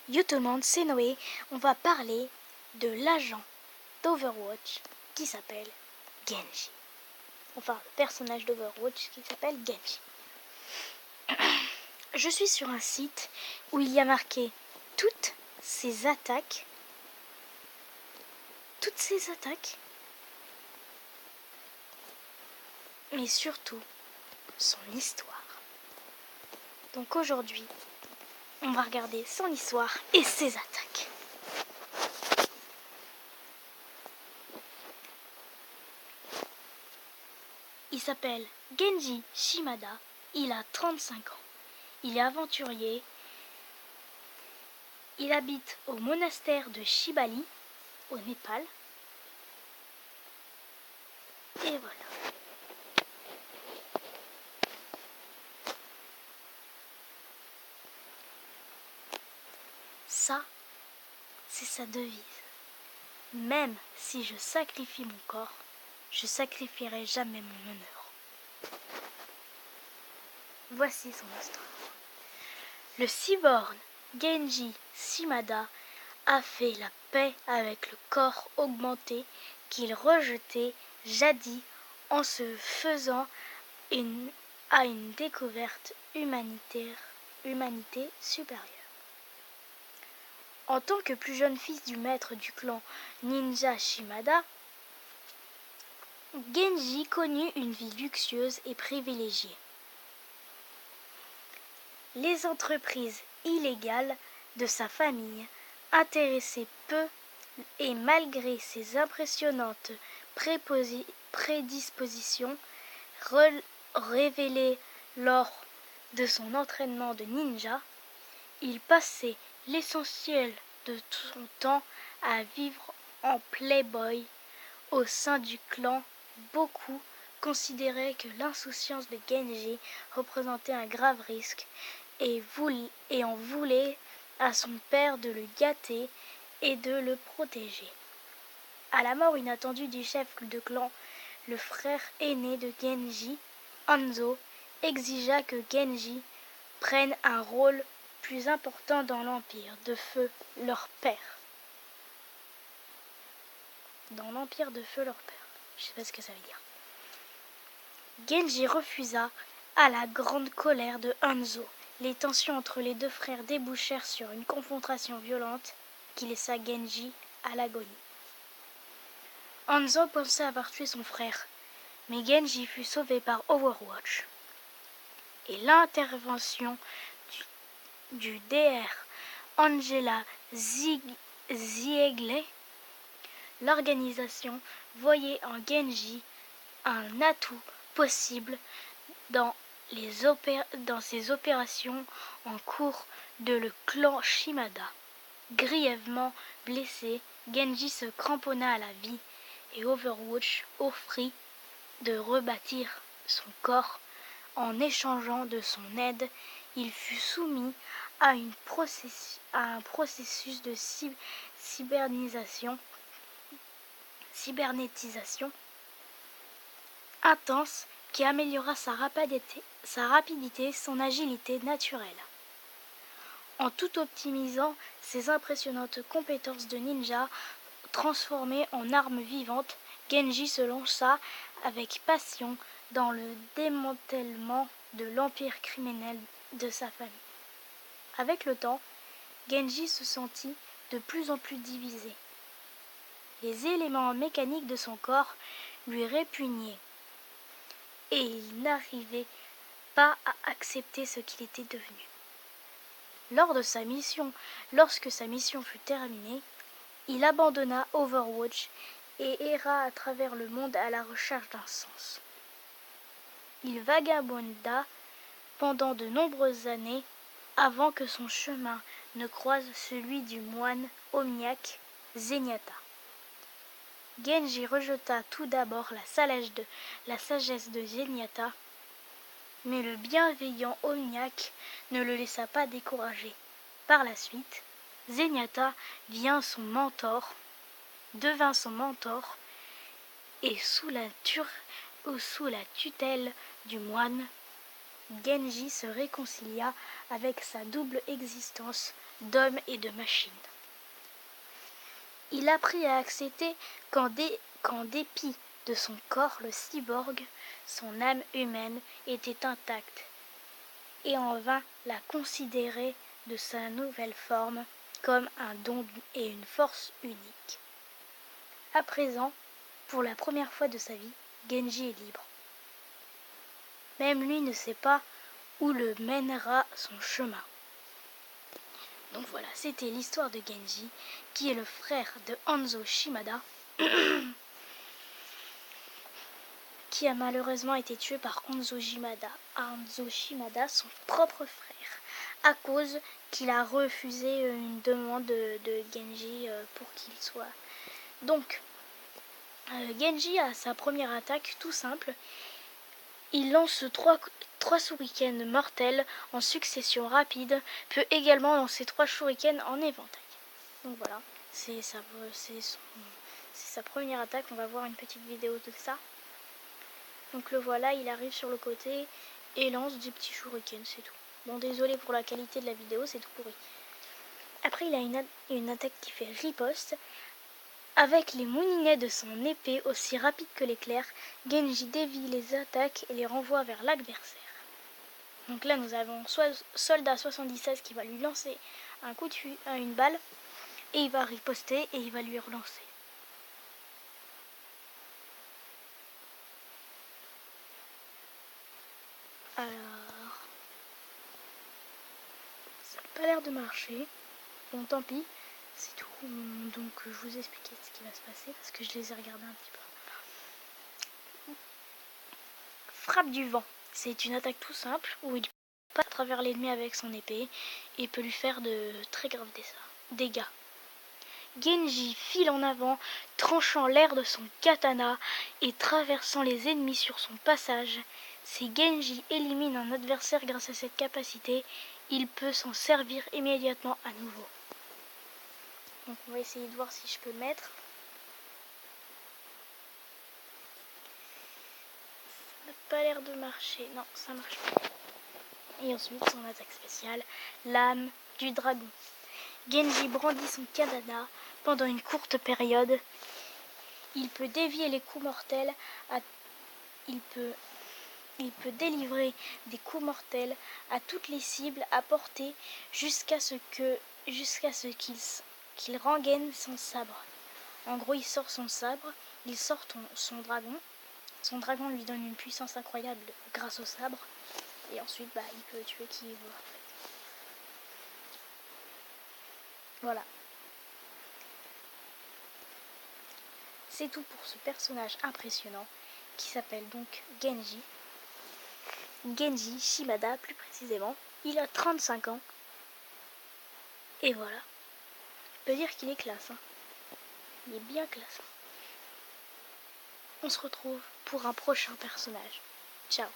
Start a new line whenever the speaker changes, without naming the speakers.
Yo tout le monde, c'est Noé. On va parler de l'agent d'Overwatch qui s'appelle Genji. Enfin, le personnage d'Overwatch qui s'appelle Genji. Je suis sur un site où il y a marqué toutes ces attaques. Mais surtout, son histoire. Donc aujourd'hui, on va regarder son histoire et ses attaques. Il s'appelle Genji Shimada, il a 35 ans. Il est aventurier. Il habite au monastère de Shibali, au Népal. Et voilà. Ça, c'est sa devise. Même si je sacrifie mon corps, je sacrifierai jamais mon honneur. Voici son histoire. Le cyborg Genji Shimada a fait la paix avec le corps augmenté qu'il rejetait jadis en se faisant à une découverte humanité supérieure. En tant que plus jeune fils du maître du clan Ninja Shimada, Genji connut une vie luxueuse et privilégiée. Les entreprises illégales de sa famille intéressaient peu et malgré ses impressionnantes prédispositions révélées lors de son entraînement de ninja, il passait l'essentiel de son temps à vivre en playboy au sein du clan. Beaucoup considéraient que l'insouciance de Genji représentait un grave risque et en voulaient à son père de le gâter et de le protéger. À la mort inattendue du chef de clan, le frère aîné de Genji, Hanzo, exigea que Genji prenne un rôle plus important dans l'Empire de Feu, leur père. Dans l'Empire de Feu, leur père. Je sais pas ce que ça veut dire. Genji refusa, à la grande colère de Hanzo. Les tensions entre les deux frères débouchèrent sur une confrontation violente qui laissa Genji à l'agonie. Hanzo pensait avoir tué son frère, mais Genji fut sauvé par Overwatch. Et l'intervention du DR Angela Ziegler, l'organisation voyait en Genji un atout possible dans ses opérations en cours de le clan Shimada. Grièvement blessé, Genji se cramponna à la vie et Overwatch offrit de rebâtir son corps. En échangeant de son aide, il fut soumis à un processus de cybernétisation intense qui améliora sa rapidité, son agilité naturelle. En tout optimisant ses impressionnantes compétences de ninja transformées en armes vivantes, Genji se lança avec passion dans le démantèlement de l'empire criminel de sa famille. Avec le temps, Genji se sentit de plus en plus divisé. Les éléments mécaniques de son corps lui répugnaient et il n'arrivait pas à accepter ce qu'il était devenu. Lorsque sa mission fut terminée, il abandonna Overwatch et erra à travers le monde à la recherche d'un sens. Il vagabonda pendant de nombreuses années avant que son chemin ne croise celui du moine omniaque Zenyatta. Genji rejeta tout d'abord la sagesse de Zenyatta, mais le bienveillant omniaque ne le laissa pas décourager. Par la suite, Zenyatta devint son mentor, et sous la tutelle du moine, Genji se réconcilia avec sa double existence d'homme et de machine. Il apprit à accepter qu'en dépit de son corps, le cyborg, son âme humaine était intacte, et en vint la considérer de sa nouvelle forme comme un don et une force unique. À présent, pour la première fois de sa vie, Genji est libre. Même lui ne sait pas où le mènera son chemin. Donc voilà, c'était l'histoire de Genji, qui est le frère de Hanzo Shimada, qui a malheureusement été tué par Hanzo Shimada, son propre frère, à cause qu'il a refusé une demande de Genji pour qu'il soit. Donc, Genji a sa première attaque tout simple. Il lance trois shurikens mortels en succession rapide, peut également lancer 3 shurikens en éventail. Donc voilà, c'est sa première attaque. On va voir une petite vidéo de ça. Donc le voilà, il arrive sur le côté et lance des petits shurikens, c'est tout. Bon, désolé pour la qualité de la vidéo, c'est tout pourri. Après, il a une attaque qui fait riposte. Avec les moulinets de son épée aussi rapide que l'éclair, Genji dévie les attaques et les renvoie vers l'adversaire. Donc là, nous avons Soldat 76 qui va lui lancer un coup de fusil, une balle, et il va riposter et il va lui relancer. Alors, ça n'a pas l'air de marcher. Bon, tant pis, c'est tout. Donc je vous expliquer ce qui va se passer parce que je les ai regardés un petit peu. Frappe du vent. C'est une attaque tout simple où il passe à travers l'ennemi avec son épée et peut lui faire de très graves dégâts. Genji file en avant, tranchant l'air de son katana et traversant les ennemis sur son passage. Si Genji élimine un adversaire grâce à cette capacité, il peut s'en servir immédiatement à nouveau. Donc on va essayer de voir si je peux le mettre. Ça n'a pas l'air de marcher. Non, ça marche pas. Et ensuite son attaque spéciale, l'âme du dragon. Genji brandit son katana pendant une courte période. Il peut dévier les coups mortels. Il peut délivrer des coups mortels à toutes les cibles à portée jusqu'à ce qu'il rengaine son sabre. En gros, il sort son sabre, il sort son dragon. Son dragon lui donne une puissance incroyable grâce au sabre. Et ensuite, il peut tuer qui il veut. En fait. Voilà. C'est tout pour ce personnage impressionnant qui s'appelle donc Genji. Genji Shimada plus précisément. Il a 35 ans. Et voilà. Je peux dire qu'il est classe. Il est bien classe. On se retrouve pour un prochain personnage. Ciao.